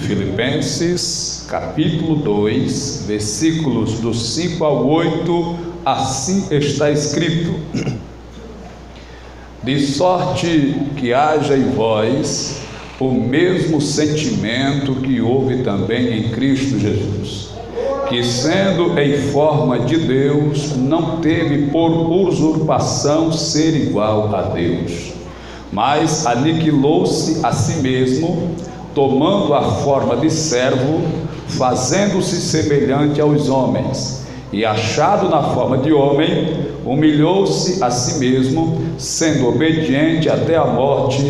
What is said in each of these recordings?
Filipenses, capítulo 2, versículos do 5 ao 8, assim está escrito: de sorte que haja em vós o mesmo sentimento que houve também em Cristo Jesus, que sendo em forma de Deus, não teve por usurpação ser igual a Deus, mas aniquilou-se a si mesmo, tomando a forma de servo, fazendo-se semelhante aos homens, e achado na forma de homem, humilhou-se a si mesmo, sendo obediente até a morte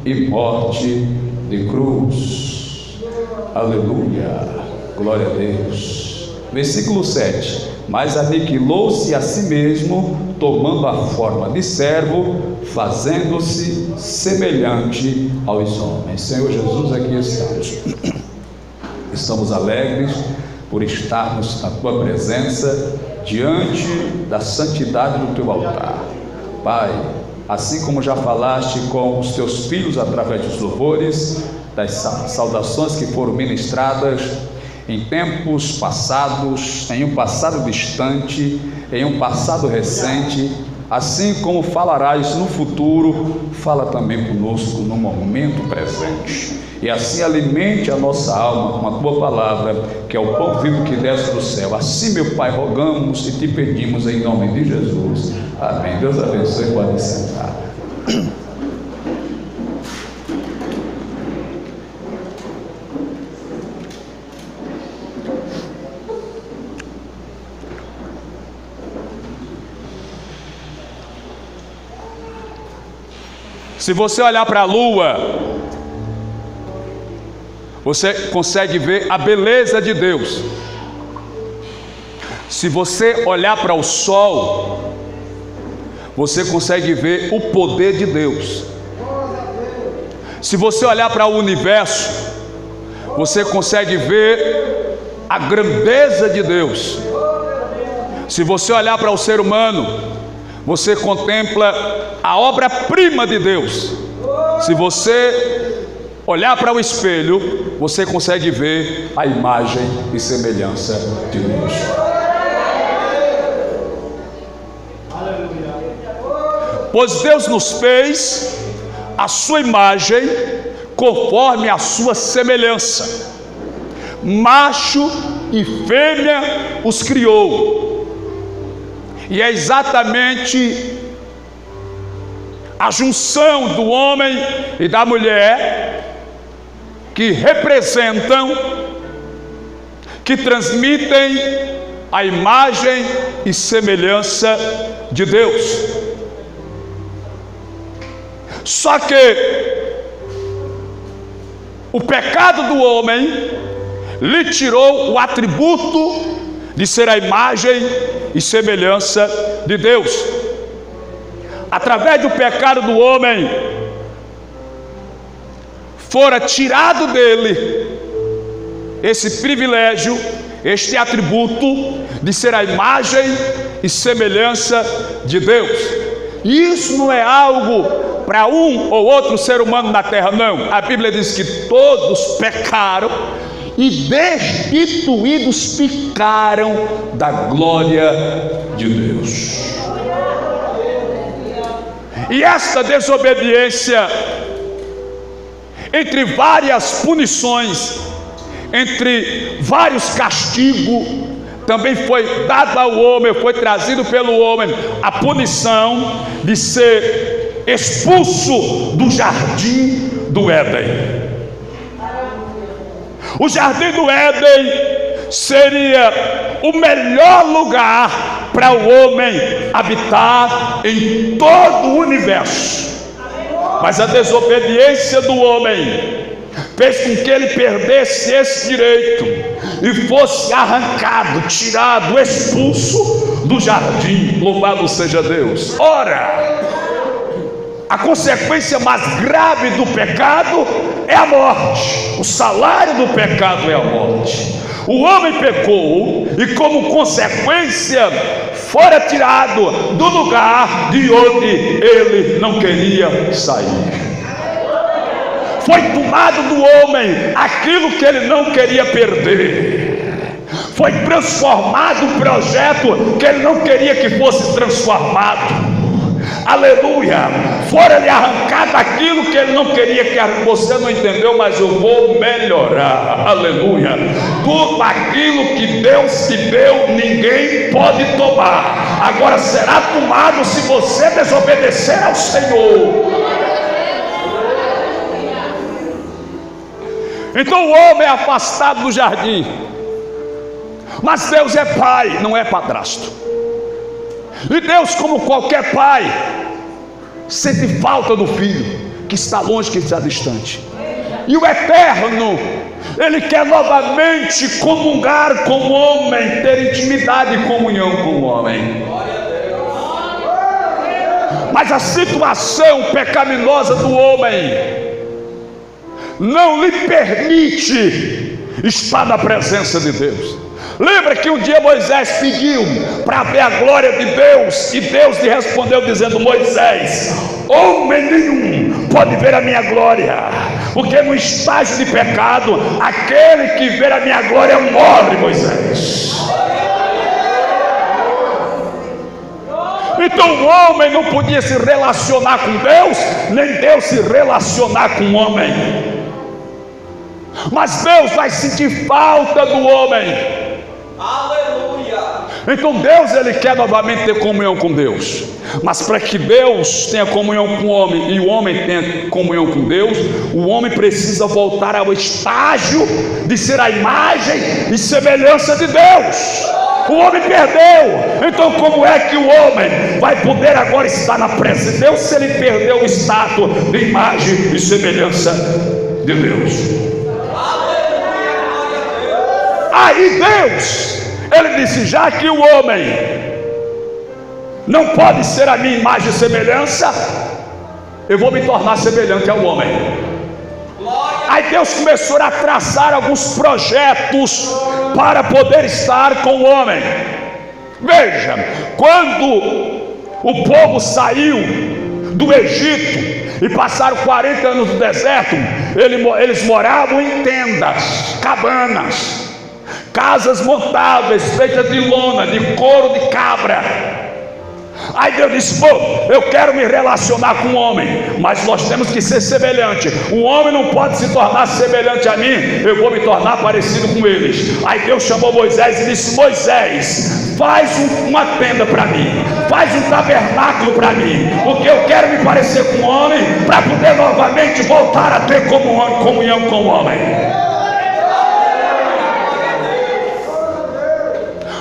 e morte de cruz. Aleluia, glória a Deus. Versículo 7: mas aniquilou-se a si mesmo, tomando a forma de servo, fazendo-se semelhante aos homens. Senhor Jesus, aqui estamos alegres por estarmos na tua presença, diante da santidade do teu altar. Pai, assim como já falaste com os teus filhos através dos louvores, das saudações que foram ministradas em tempos passados, em um passado distante, em um passado recente, assim como falarás no futuro, fala também conosco no momento presente. E assim alimente a nossa alma com a tua palavra, que é o pão vivo que desce do céu. Assim, meu Pai, rogamos e te pedimos em nome de Jesus. Amém. Deus abençoe. Pode sentar. Se você olhar para a lua, você consegue ver a beleza de Deus. Se você olhar para o sol, você consegue ver o poder de Deus. Se você olhar para o universo, você consegue ver a grandeza de Deus. Se você olhar para o ser humano, você contempla a obra-prima de Deus. Se você olhar para o espelho, você consegue ver a imagem e semelhança de Deus. Pois Deus nos fez a sua imagem, conforme a sua semelhança. Macho e fêmea os criou. E é exatamente a junção do homem e da mulher que representam, que transmitem a imagem e semelhança de Deus. Só que o pecado do homem lhe tirou o atributo de ser a imagem e semelhança de Deus. Através do pecado do homem, fora tirado dele esse privilégio, este atributo de ser a imagem e semelhança de Deus. E isso não é algo para um ou outro ser humano na terra, não. A Bíblia diz que todos pecaram e destituídos ficaram da glória de Deus. E esta desobediência, entre várias punições, entre vários castigos, também foi dado ao homem, foi trazido pelo homem a punição de ser expulso do jardim do Éden. O jardim do Éden seria o melhor lugar para o homem habitar em todo o universo. Mas a desobediência do homem fez com que ele perdesse esse direito e fosse arrancado, tirado, expulso do jardim. Louvado seja Deus. Ora, a consequência mais grave do pecado é a morte. O salário do pecado é a morte. O homem pecou e, como consequência, fora tirado do lugar de onde ele não queria sair. Foi tomado do homem aquilo que ele não queria perder. Foi transformado o projeto que ele não queria que fosse transformado. Aleluia. Fora-lhe arrancado aquilo que ele não queria que você não entendeu, mas eu vou melhorar. Aleluia. Tudo aquilo que Deus te deu, ninguém pode tomar. Agora será tomado se você desobedecer ao Senhor. Então o homem é afastado do jardim, mas Deus é pai, não é padrasto. E Deus, como qualquer pai, sente falta do filho que está longe, que está distante. E o Eterno, Ele quer novamente comungar com o homem, ter intimidade e comunhão com o homem. Mas a situação pecaminosa do homem não lhe permite estar na presença de Deus. Lembra que um dia Moisés pediu para ver a glória de Deus, e Deus lhe respondeu dizendo: Moisés, homem nenhum pode ver a minha glória, porque no estágio de pecado, aquele que vê a minha glória morre, Moisés. Então o homem não podia se relacionar com Deus, nem Deus se relacionar com o homem. Mas Deus vai sentir falta do homem. Aleluia. Então Deus, Ele quer novamente ter comunhão com Deus. Mas para que Deus tenha comunhão com o homem e o homem tenha comunhão com Deus, o homem precisa voltar ao estágio de ser a imagem e semelhança de Deus. O homem perdeu. Então como é que o homem vai poder agora estar na presença de Deus se ele perdeu o status de imagem e semelhança de Deus? Aí Deus, Ele disse: já que o homem não pode ser a minha imagem e semelhança, eu vou me tornar semelhante ao homem. Aí Deus começou a traçar alguns projetos para poder estar com o homem. Veja, quando o povo saiu do Egito e passaram 40 anos no deserto, eles moravam em tendas, cabanas, casas montáveis, feitas de lona, de couro de cabra. Aí Deus disse: pô, eu quero me relacionar com o homem, mas nós temos que ser semelhante. O homem não pode se tornar semelhante a mim, eu vou me tornar parecido com eles. Aí Deus chamou Moisés e disse: Moisés, faz uma tenda para mim, faz um tabernáculo para mim, porque eu quero me parecer com o homem, para poder novamente voltar a ter comunhão com o homem.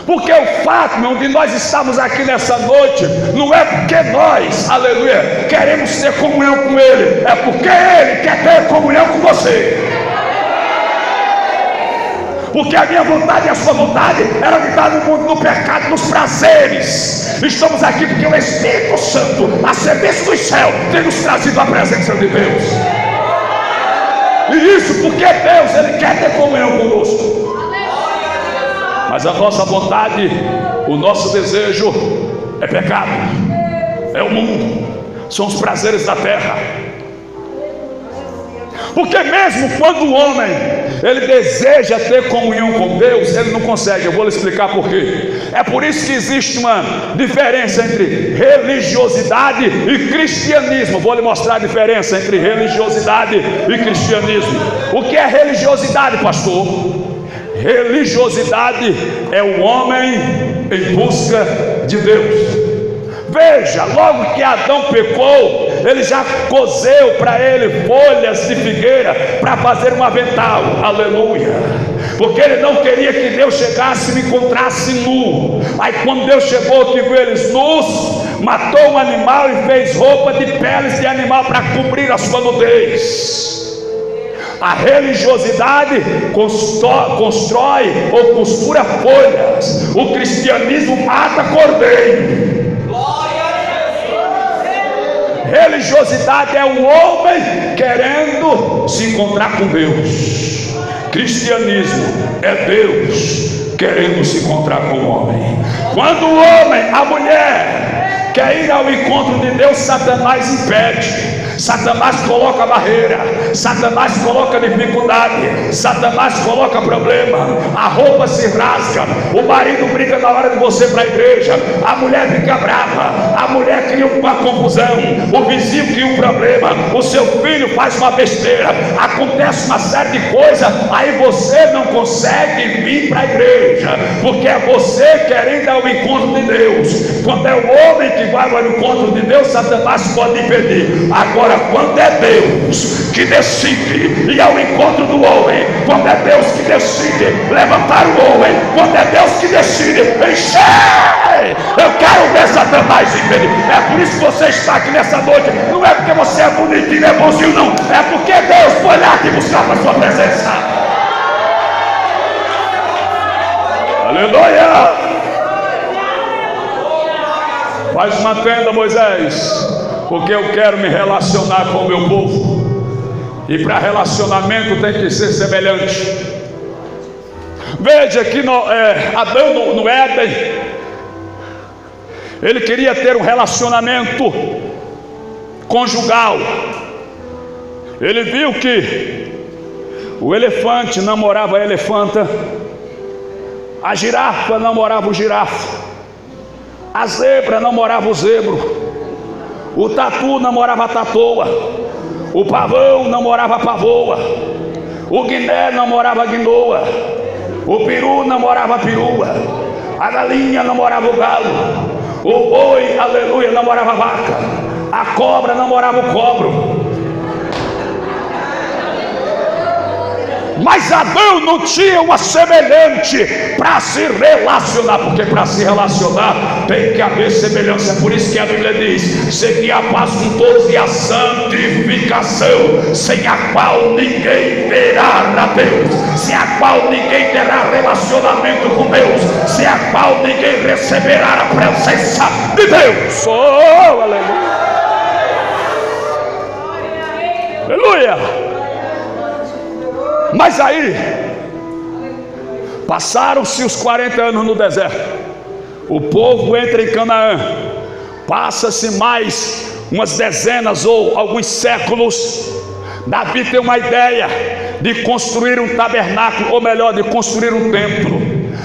Porque o fato, meu, de nós estarmos aqui nessa noite, não é porque nós, aleluia, queremos ter comunhão com Ele, é porque Ele quer ter comunhão com você. Porque a minha vontade e a sua vontade era de estar no mundo do pecado, nos prazeres. Estamos aqui porque o Espírito Santo, a serviço dos céus, tem nos trazido a presença de Deus. E isso porque Deus, Ele quer ter comunhão conosco. Mas a nossa vontade, o nosso desejo é pecado, é o mundo, são os prazeres da terra. Porque mesmo quando o homem ele deseja ter comunhão com Deus, ele não consegue. Eu vou lhe explicar por quê. É por isso que existe uma diferença entre religiosidade e cristianismo. Vou lhe mostrar a diferença entre religiosidade e cristianismo. O que é religiosidade, pastor? Religiosidade é o homem em busca de Deus. Veja, logo que Adão pecou, ele já cozeu para ele folhas de figueira para fazer um avental, aleluia, porque ele não queria que Deus chegasse e me encontrasse nu. Aí quando Deus chegou, que viu eles nus, matou um animal e fez roupa de peles de animal para cobrir a sua nudez. A religiosidade constrói ou costura folhas, o cristianismo mata cordeiro. Religiosidade é o homem querendo se encontrar com Deus. Cristianismo é Deus querendo se encontrar com o homem. Quando o homem, a mulher, quer ir ao encontro de Deus, Satanás impede. Satanás coloca barreira, Satanás coloca dificuldade, Satanás coloca problema. A roupa se rasga, o marido briga na hora de você ir para a igreja, a mulher fica brava, a mulher cria uma confusão, o vizinho cria um problema, o seu filho faz uma besteira, acontece uma série de coisas, aí você não consegue vir para a igreja, porque é você querendo ao encontro de Deus. Quando é o homem que vai ao encontro de Deus, Satanás pode impedir. Agora, quando é Deus que decide ir ao encontro do homem, quando é Deus que decide levantar o homem, quando é Deus que decide encher, eu quero ver Satanás impedir. É por isso que você está aqui nessa noite. Não é porque você é bonitinho, é bonzinho, não. É porque Deus foi lá te buscar para a sua presença. Aleluia! Faz uma tenda, Moisés, porque eu quero me relacionar com o meu povo. E para relacionamento tem que ser semelhante. Veja que Adão no Éden, ele queria ter um relacionamento conjugal. Ele viu que o elefante namorava a elefanta, a girafa namorava o girafa, a zebra namorava o zebro, o tatu namorava a tatoa, o pavão namorava a pavoa, o guiné namorava a guinoa, o peru namorava a perua, a galinha namorava o galo, o boi, aleluia, namorava a vaca, a cobra namorava o cobro. Mas Adão não tinha uma semelhante para se relacionar, porque para se relacionar tem que haver semelhança. É por isso que a Bíblia diz: segui a paz com todos e a santificação, sem a qual ninguém verá a Deus, sem a qual ninguém terá relacionamento com Deus, sem a qual ninguém receberá a presença de Deus. Oh, aleluia! Aleluia! Mas aí, passaram-se os 40 anos no deserto, o povo entra em Canaã, passa-se mais umas dezenas ou alguns séculos. Davi tem uma ideia de construir um tabernáculo, ou melhor, de construir um templo.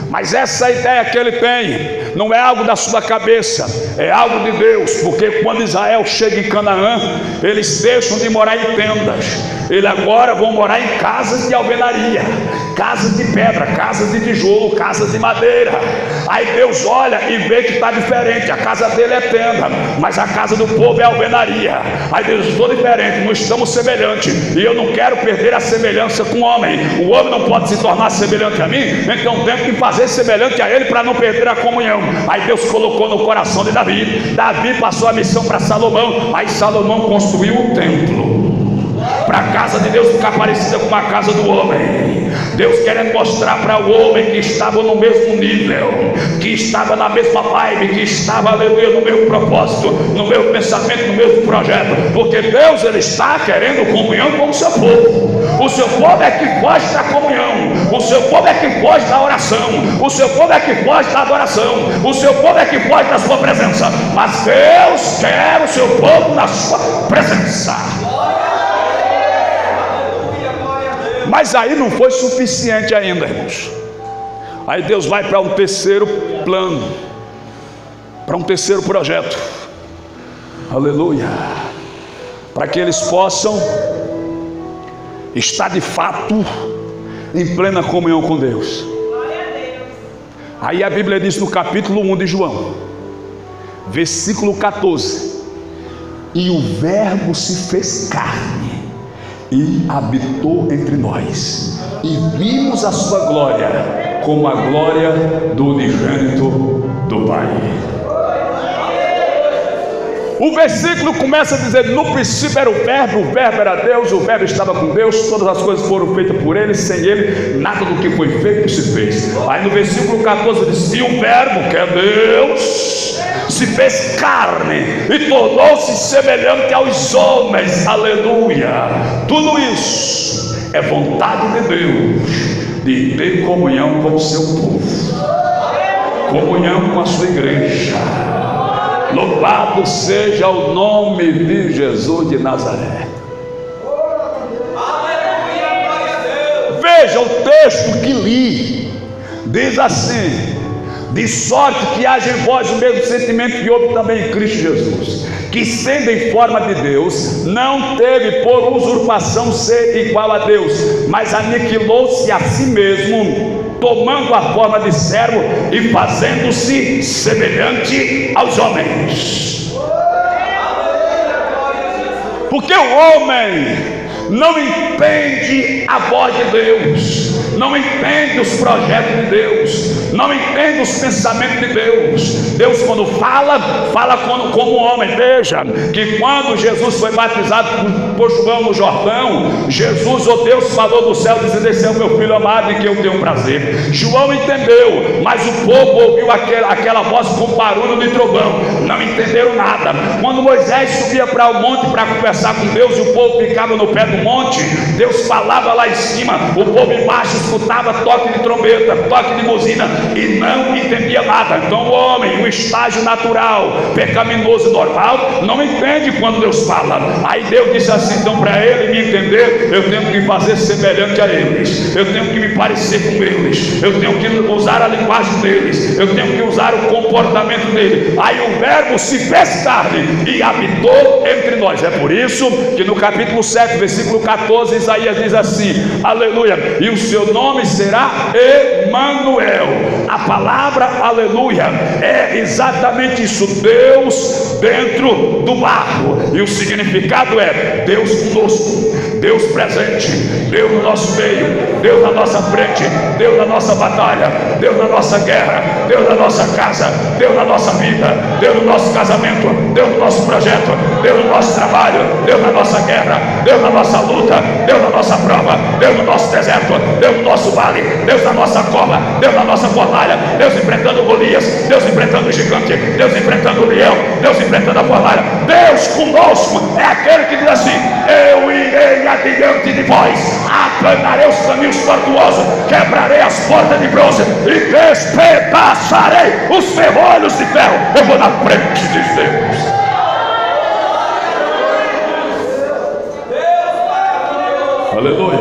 Mas essa ideia que ele tem não é algo da sua cabeça, é algo de Deus. Porque quando Israel chega em Canaã, eles deixam de morar em tendas, eles agora vão morar em casas de alvenaria, casas de pedra, casas de tijolo, casas de madeira. Aí Deus olha e vê que está diferente. A casa dele é tenda, mas a casa do povo é alvenaria. Aí Deus diz: estou diferente, não estamos semelhantes, e eu não quero perder a semelhança com o homem. O homem não pode se tornar semelhante a mim, então tenho que fazer semelhante a ele para não perder a comunhão. Aí Deus colocou no coração de Davi. Davi passou a missão para Salomão. Aí Salomão construiu um templo, para a casa de Deus ficar parecida com a casa do homem. Deus querendo mostrar para o homem que estava no mesmo nível, que estava na mesma vibe, que estava, aleluia, no mesmo propósito, no mesmo pensamento, no mesmo projeto. Porque Deus, ele está querendo comunhão com o seu povo. O seu povo é que foge da comunhão, o seu povo é que foge da oração, o seu povo é que foge da adoração, o seu povo é que foge da sua presença. Mas Deus quer o seu povo na sua presença. Mas aí não foi suficiente ainda, irmãos. Aí Deus vai para um terceiro plano, para um terceiro projeto. Aleluia. Para que eles possam estar de fato em plena comunhão com Deus. Aí a Bíblia diz no capítulo 1 de João, versículo 14: e o Verbo se fez carne e habitou entre nós, e vimos a sua glória, como a glória do unigênito do Pai. O versículo começa dizendo: no princípio era o Verbo era Deus, o Verbo estava com Deus, todas as coisas foram feitas por Ele, sem Ele nada do que foi feito se fez. Aí no versículo 14 diz: e o Verbo, que é Deus, se fez carne e tornou-se semelhante aos homens. Aleluia. Tudo isso é vontade de Deus, de ter comunhão com o seu povo, comunhão com a sua igreja, Louvado seja o nome de Jesus de Nazaré. Veja o texto que li, diz assim: de sorte que haja em vós o mesmo sentimento que houve também em Cristo Jesus, que sendo em forma de Deus, não teve por usurpação ser igual a Deus, mas aniquilou-se a si mesmo, tomando a forma de servo e fazendo-se semelhante aos homens. Porque o homem não entende a voz de Deus, não entende os projetos de Deus, não entende os pensamentos de Deus. Deus, quando fala como homem. Veja que quando Jesus foi batizado por João no Jordão, Jesus, ou Deus, falou do céu, dizendo: esse é o meu filho amado em que eu tenho prazer. João entendeu, mas o povo ouviu aquela voz com barulho de trovão, não entenderam nada. Quando Moisés subia para o monte para conversar com Deus e o povo ficava no pé do monte, Deus falava lá em cima, o povo embaixo escutava toque de trombeta, toque de buzina, e não entendia nada. Então o homem, o estágio natural, pecaminoso e normal, não entende quando Deus fala. Aí Deus disse assim: então para ele me entender, eu tenho que fazer semelhante a eles, eu tenho que me parecer com eles, eu tenho que usar a linguagem deles, eu tenho que usar o comportamento dele. Aí o verbo se fez carne e habitou entre nós. É por isso que no capítulo 7, versículo 14, Isaías diz assim: aleluia, e o seu nome será Emanuel. A palavra aleluia é exatamente isso, Deus dentro do barro, e o significado é Deus conosco, Deus presente, Deus no nosso meio, Deus na nossa frente, Deus na nossa batalha, Deus na nossa guerra, Deus na nossa casa, Deus na nossa vida, Deus no nosso casamento, Deus no nosso projeto, Deus no nosso trabalho, Deus na nossa guerra, Deus na nossa luta, Deus na nossa prova, Deus no nosso deserto, Deus no nosso vale, Deus na nossa cova, Deus na nossa fornalha, Deus enfrentando Golias, Deus enfrentando o gigante, Deus enfrentando o leão, Deus enfrentando a fornalha. Deus conosco é aquele que diz assim: eu irei adiante de vós, aplanarei os caminhos tortuosos, quebrarei as portas de bronze e despedaçarei os ferrolhos de ferro. Eu vou na frente de Deus. Aleluia.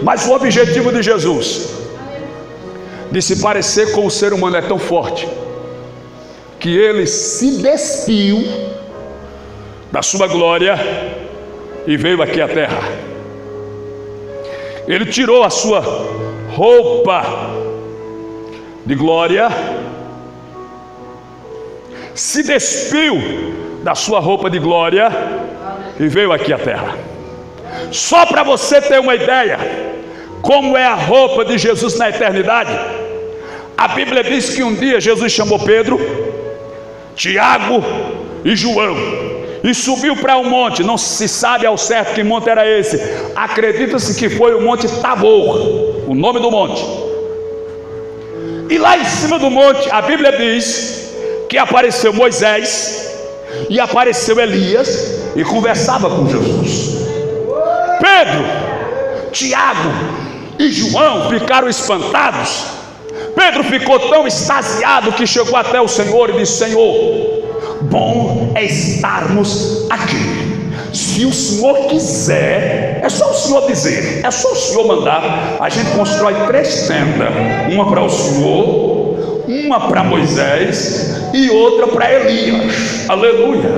Mas o objetivo de Jesus de se parecer com o ser humano é tão forte que ele se despiu da sua glória e veio aqui à terra. Ele tirou a sua roupa de glória, se despiu da sua roupa de glória e veio aqui à terra. Só para você ter uma ideia como é a roupa de Jesus na eternidade, a Bíblia diz que um dia Jesus chamou Pedro, Tiago e João e subiu para um monte. Não se sabe ao certo que monte era esse, acredita-se que foi o Monte Tabor, o nome do monte. E lá em cima do monte, a Bíblia diz que apareceu Moisés e apareceu Elias e conversava com Jesus. Pedro, Tiago e João ficaram espantados. Pedro ficou tão extasiado que chegou até o Senhor e disse: Senhor, bom é estarmos aqui. Se o Senhor quiser, é só o Senhor dizer, é só o Senhor mandar. A gente constrói 3 tendas, uma para o Senhor, uma para Moisés e outra para Elias. Aleluia.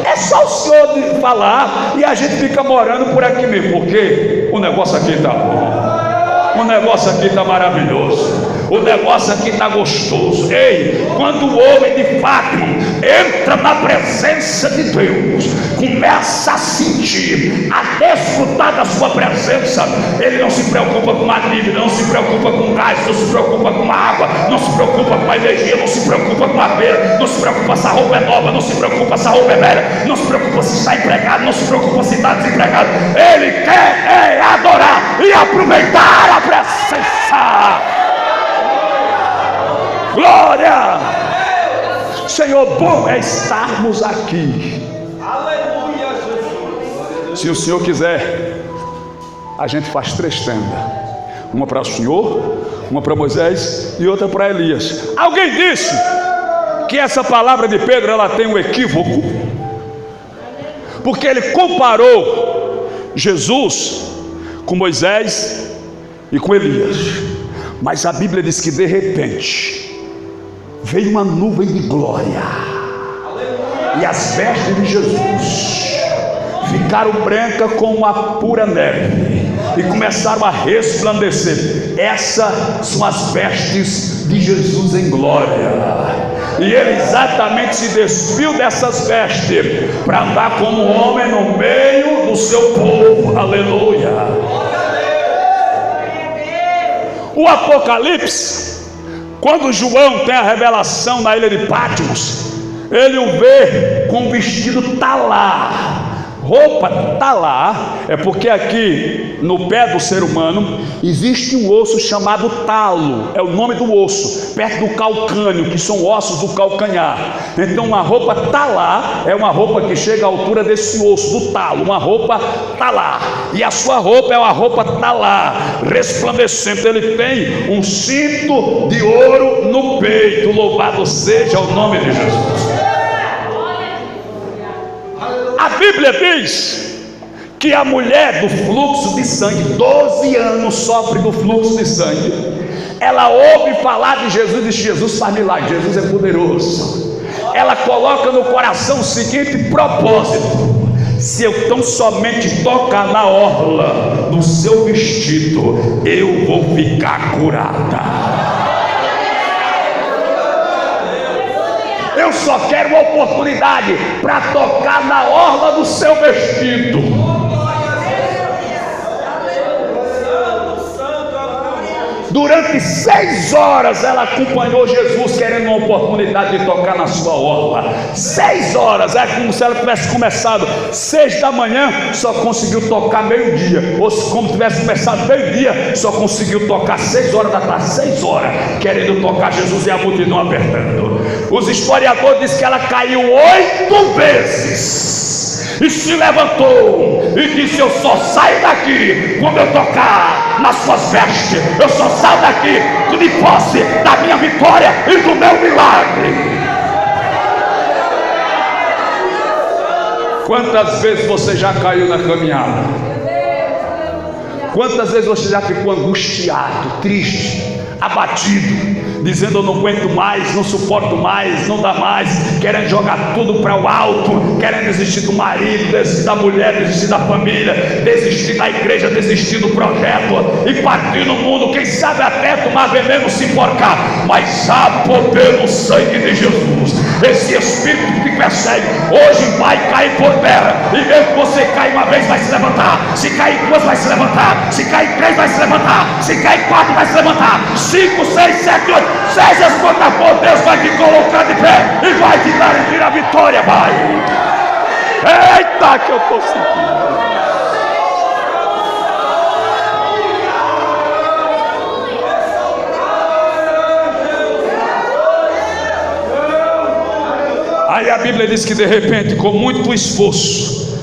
É só o Senhor falar e a gente fica morando por aqui mesmo, porque o negócio aqui está bom, o negócio aqui está maravilhoso, o negócio aqui está gostoso. Ei, quando o homem de fato entra na presença de Deus, começa a sentir, a desfrutar da sua presença, ele não se preocupa com a dívida, não se preocupa com gás, não se preocupa com a água, não se preocupa com a energia, não se preocupa com a beira, não se preocupa se a roupa é nova, não se preocupa se a roupa é velha, não se preocupa se está empregado, não se preocupa se está desempregado. Ele quer adorar e aproveitar a presença. Glória! Senhor, bom é estarmos aqui. Aleluia, Jesus. Se o Senhor quiser, a gente faz 3 tendas, uma para o Senhor, uma para Moisés e outra para Elias. Alguém disse que essa palavra de Pedro ela tem um equívoco, porque ele comparou Jesus com Moisés e com Elias, mas a Bíblia diz que de repente veio uma nuvem de glória, e as vestes de Jesus ficaram brancas como uma pura neve e começaram a resplandecer. Essas são as vestes de Jesus em glória. E ele exatamente se despiu dessas vestes para andar como homem no meio do seu povo. Aleluia. O Apocalipse, quando João tem a revelação na ilha de Patmos, ele o vê com um vestido talar. Roupa talar é porque aqui no pé do ser humano existe um osso chamado talo, é o nome do osso, perto do calcânio, que são ossos do calcanhar. Então uma roupa talar é uma roupa que chega à altura desse osso, do talo, uma roupa talar. E a sua roupa é uma roupa talar, resplandecente. Ele tem um cinto de ouro no peito. Louvado seja o nome de Jesus. A Bíblia diz que a mulher do fluxo de sangue, 12 anos sofre do fluxo de sangue. Ela ouve falar de Jesus e diz: Jesus faz milagre, Jesus é poderoso. Ela coloca no coração o seguinte propósito: se eu tão somente tocar na orla do seu vestido, eu vou ficar curada. Eu só quero uma oportunidade para tocar na orla do seu vestido. Durante 6 horas ela acompanhou Jesus, querendo uma oportunidade de tocar na sua orla. 6 horas, é como se ela tivesse começado 6 da manhã, só conseguiu tocar meio-dia. Ou se como tivesse começado meio-dia, só conseguiu tocar 6 horas da tarde. 6 horas, querendo tocar Jesus e a multidão apertando. Os historiadores dizem que ela caiu 8 vezes e se levantou e disse: eu só saio daqui quando eu tocar nas suas vestes. Eu só saio daqui de posse da minha vitória e do meu milagre. Quantas vezes você já caiu na caminhada? Quantas vezes você já ficou angustiado, triste, abatido, dizendo: eu não aguento mais, não suporto mais, não dá mais, querendo jogar tudo para o alto, querendo desistir do marido, desistir da mulher, desistir da família, desistir da igreja, desistir do projeto e partir no mundo, quem sabe até tomar veneno, se enforcar, mas há poder no sangue de Jesus. Esse espírito que te persegue hoje vai cair por terra, e mesmo que você cair uma vez, vai se levantar. Se cair 2, vai se levantar. Se cair 3, vai se levantar. Se cair 4, vai se levantar. 5, 6, 7, 8, seja quanta for, Deus vai te colocar de pé e vai te dar a vitória. Vai. Eita, que eu estou sentindo. Aí a Bíblia diz que de repente, com muito esforço,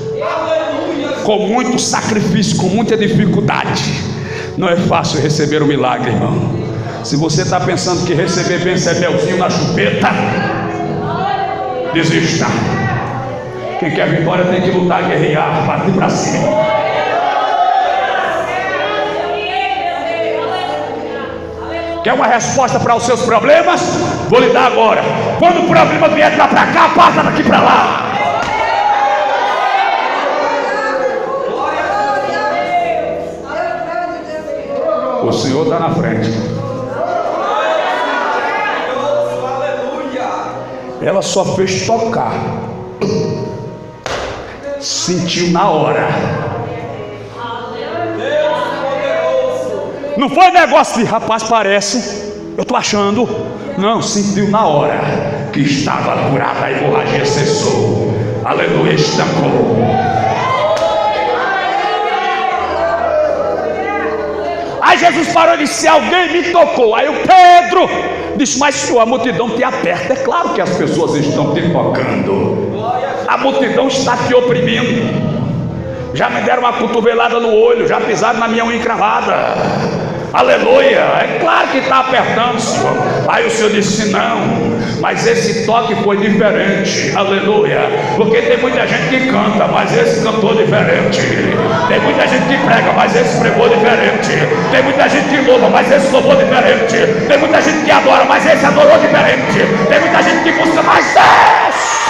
com muito sacrifício, com muita dificuldade, não é fácil receber o milagre, irmão. Se você está pensando que receber bem é melzinho na chupeta, desista. Quem quer vitória tem que lutar, guerrear, partir para cima. Quer uma resposta para os seus problemas? Vou lhe dar agora. Quando o problema vier para cá, passa daqui para lá. O Senhor está na frente. Ela só fez tocar, sentiu na hora. Não foi negócio de rapaz, parece, eu estou achando. Não, sentiu na hora que estava curada, a hemorragia cessou. Aleluia, estancou. Aí Jesus parou e disse: alguém me tocou. Aí o Pedro disse: mas Senhor, a multidão te aperta. É claro que as pessoas estão te tocando, a multidão está te oprimindo. Já me deram uma cotovelada no olho, já pisaram na minha unha encravada. Aleluia, é claro que está apertando, Senhor. Aí o Senhor disse: não, mas esse toque foi diferente, aleluia, porque tem muita gente que canta, mas esse cantou diferente, tem muita gente que prega, mas esse pregou diferente, tem muita gente que louva, mas esse louvou diferente, tem muita gente que adora, mas esse adorou diferente, tem muita gente que busca, mas esse...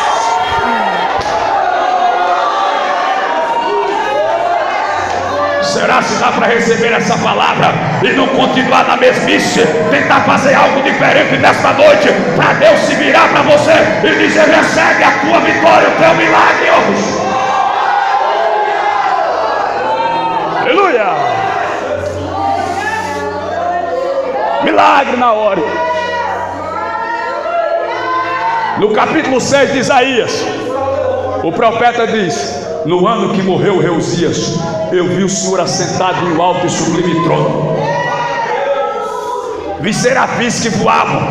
Será se dá para receber essa palavra e não continuar na mesmice, tentar fazer algo diferente nesta noite, para Deus se virar para você e dizer: recebe a tua vitória, o teu milagre hoje. Aleluia! Milagre na hora. No capítulo 6 de Isaías, o profeta diz: no ano que morreu o rei Uzias, eu vi o Senhor assentado em um alto e sublime trono. Vi serafins que voavam,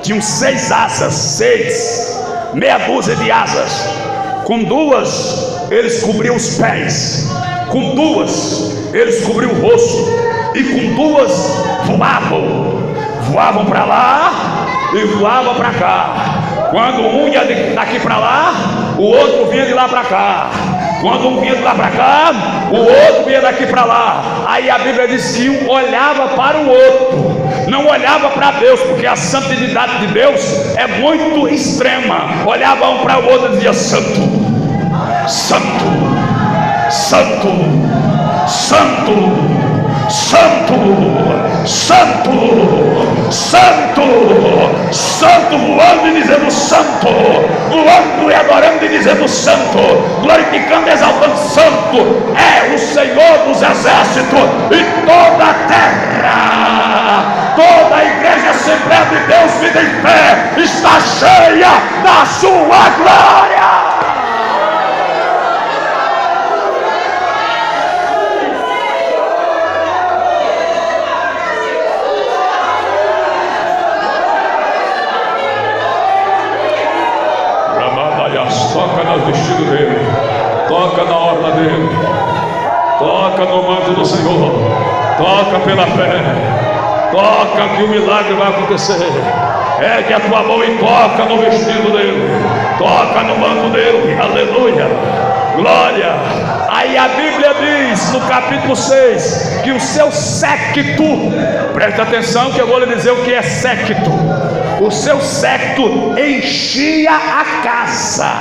tinham 6 asas, meia dúzia de asas. Com 2 eles cobriam os pés, com 2 eles cobriam o rosto, e com 2 voavam para lá e voavam para cá. Quando um ia daqui para lá, o outro vinha de lá para cá. Quando um vinha de lá para cá, o outro vinha daqui para lá. Aí a Bíblia diz que um olhava para o outro, não olhava para Deus, porque a santidade de Deus é muito extrema. Olhava um para o outro e dizia: santo, santo, santo, santo, santo, santo, santo, santo, voando e dizendo santo, voando e adorando e dizendo santo, glorificando e exaltando santo é o Senhor dos exércitos, e toda a terra, toda a igreja Assembleia de Deus vida em pé está cheia da sua glória. Toca no vestido dele, toca na orla dele, toca no manto do Senhor, toca pela fé, toca que o milagre vai acontecer. Ergue a tua mão e toca no vestido dele, toca no manto dele, aleluia, glória. Aí a Bíblia diz no capítulo 6 que o seu séquito, presta atenção que eu vou lhe dizer o que é séquito. O seu séquito enchia a casa,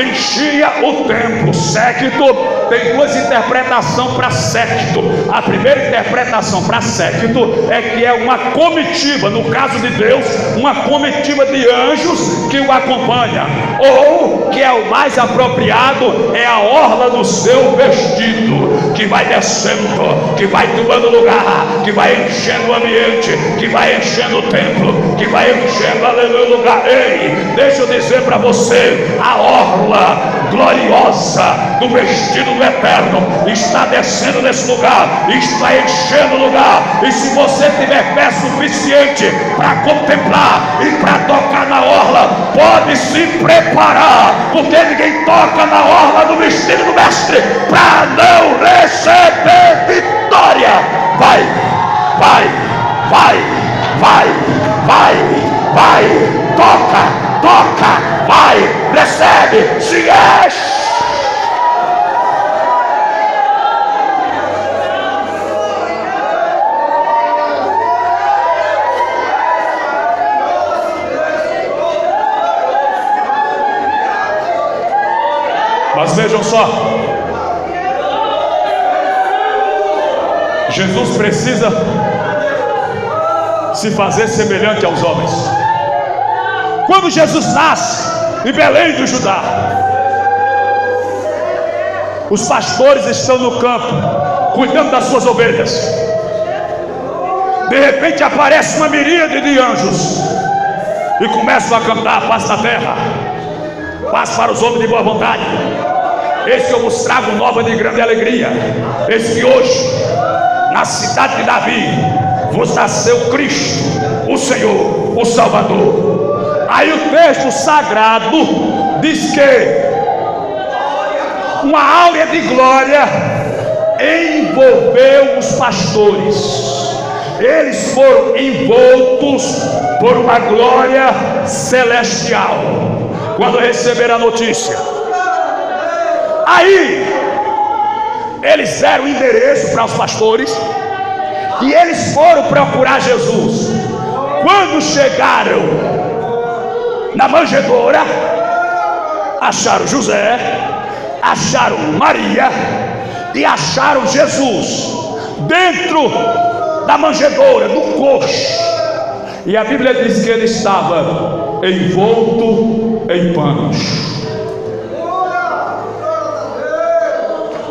enchia o templo. Séquito tem 2 interpretações para séquito. A primeira interpretação para séquito é que é uma comitiva, no caso de Deus, uma comitiva de anjos que o acompanha, ou que é o mais apropriado, é a orla do seu vestido, que vai descendo, que vai tomando lugar, que vai enchendo o ambiente, que vai enchendo o templo, que vai enchendo, aleluia, o lugar. Ei, deixa eu dizer para você, a orla gloriosa do vestido do Eterno está descendo nesse lugar, está enchendo o lugar. E se você tiver fé suficiente para contemplar e para tocar na orla, pode se preparar, porque ninguém toca na orla do vestido do mestre para não receber vitória. Vai, vai, vai, vai, vai, vai, toca, toca, vai, recebe, se enche. Mas vejam só, Jesus precisa se fazer semelhante aos homens. Quando Jesus nasce em Belém do Judá, os pastores estão no campo cuidando das suas ovelhas. De repente aparece uma miríade de anjos e começam a cantar: paz na terra, paz para os homens de boa vontade. Eis que eu vos trago nova de grande alegria. Eis que hoje, na cidade de Davi, vos nasceu Cristo, o Senhor, o Salvador. Aí o texto sagrado diz que uma áurea de glória envolveu os pastores. eles foram envoltos por uma glória celestial quando receberam a notícia. Aí eles deram o endereço para os pastores e eles foram procurar Jesus. Quando chegaram na manjedoura, acharam José, acharam Maria e acharam Jesus dentro da manjedoura, do coxo. E a Bíblia diz que ele estava envolto em panos.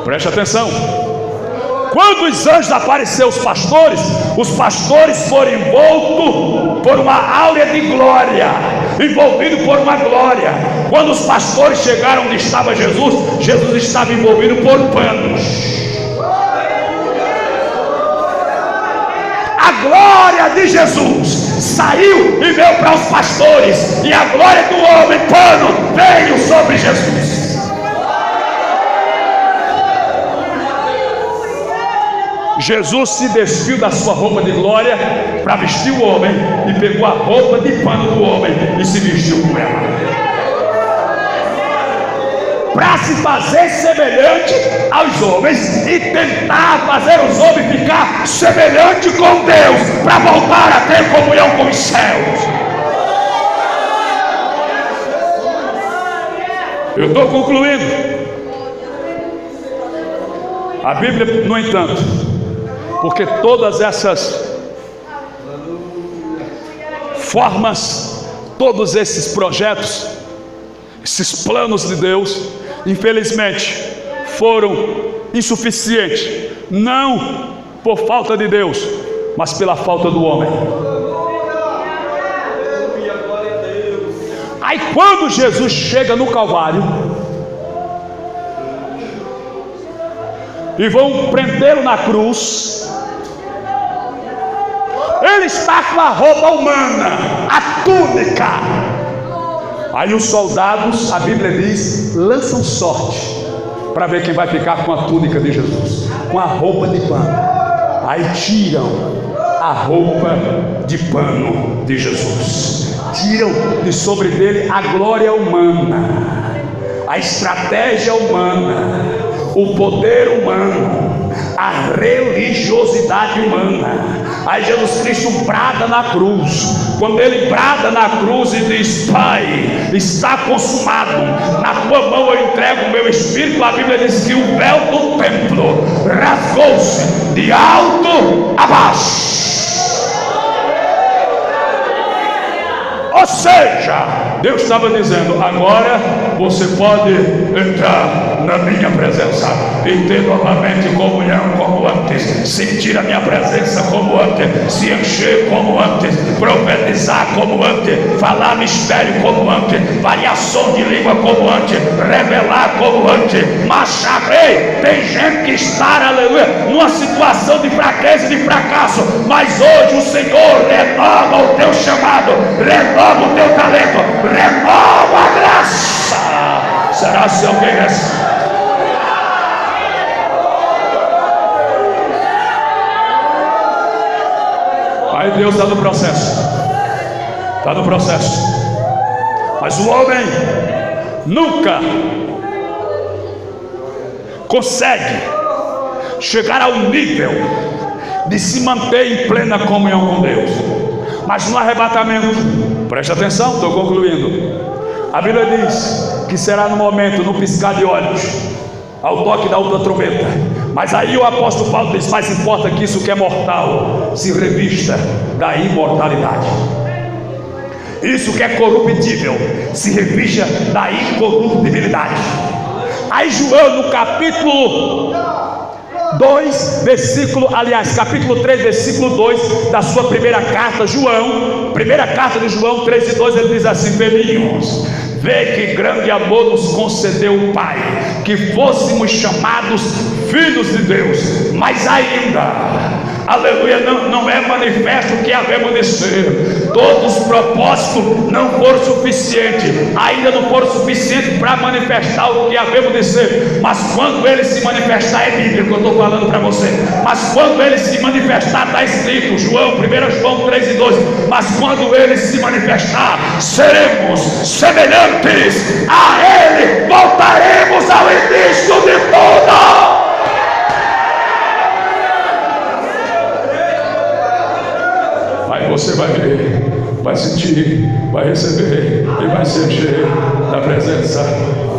Preste atenção. Quando os anjos apareceram aos pastores, os pastores foram envoltos por uma áurea de glória, envolvido por uma glória. Quando os pastores chegaram onde estava Jesus, Jesus estava envolvido por panos. A glória de Jesus saiu e veio para os pastores, e a glória do homem pano veio sobre Jesus. Jesus se despiu da sua roupa de glória para vestir o homem, e pegou a roupa de pano do homem e se vestiu com ela, para se fazer semelhante aos homens e tentar fazer os homens ficar semelhante com Deus, para voltar a ter comunhão com os céus. Eu estou concluindo. A Bíblia, no entanto, porque todas essas formas, todos esses projetos, esses planos de Deus, infelizmente, foram insuficientes, não por falta de Deus, mas pela falta do homem. Aí quando Jesus chega no Calvário e vão prendê-lo na cruz, ele está com a roupa humana, a túnica. Aí os soldados, a Bíblia diz, lançam sorte para ver quem vai ficar com a túnica de Jesus, com a roupa de pano. Aí tiram a roupa de pano de Jesus, tiram de sobre dele a glória humana, a estratégia humana, o poder humano, a religiosidade humana. Aí Jesus Cristo brada na cruz. Quando ele brada na cruz e diz: Pai, está consumado, na tua mão eu entrego o meu espírito, a Bíblia diz que o véu do templo rasgou-se de alto a baixo. Ou seja, Deus estava dizendo: agora você pode entrar na minha presença e ter novamente comunhão como antes, sentir a minha presença como antes, se encher como antes, profetizar como antes, falar mistério como antes, variação de língua como antes, revelar como antes, marchar. Ei, tem gente que está, aleluia, numa situação de fraqueza e de fracasso, mas hoje o Senhor renova o teu chamado, renova o teu talento, renova a graça. Será se alguém recebe? Aí Deus está no processo, está no processo, mas o homem nunca consegue chegar ao nível de se manter em plena comunhão com Deus. Mas no arrebatamento, preste atenção, estou concluindo, a Bíblia diz que será no momento, no piscar de olhos, ao toque da outra trombeta. Mas aí o apóstolo Paulo diz: mais importa que isso que é mortal se revista da imortalidade, isso que é corruptível se revista da incorruptibilidade. Aí João, no capítulo 2, capítulo 3, versículo 2 da sua primeira carta, primeira carta de João 3:2, ele diz assim: filhinhos, vê que grande amor nos concedeu o Pai, que fôssemos chamados filhos de Deus, mas ainda aleluia, não é manifesto o que havemos de ser. Todos os propósitos não foram suficientes, ainda não foram suficientes para manifestar o que havemos de ser. Mas quando ele se manifestar, é Bíblia que eu estou falando para você. Mas quando ele se manifestar, está escrito, 1 João 3:12. Mas quando ele se manifestar, seremos semelhantes a ele, voltaremos ao início de tudo. Aí você vai ver, vai sentir, vai receber e vai se encher da presença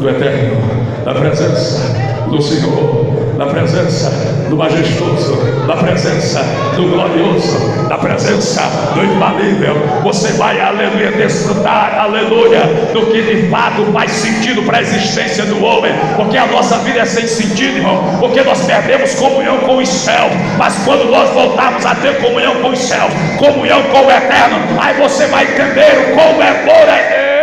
do Eterno, da presença do Senhor, da presença do majestoso, da presença do glorioso, da presença do infalível. Você vai, aleluia, desfrutar, aleluia, do que de fato faz sentido para a existência do homem, porque a nossa vida é sem sentido, irmão, porque nós perdemos comunhão com os céus. Mas quando nós voltarmos a ter comunhão com os céus, comunhão com o Eterno, aí você vai entender o como é bom é Deus.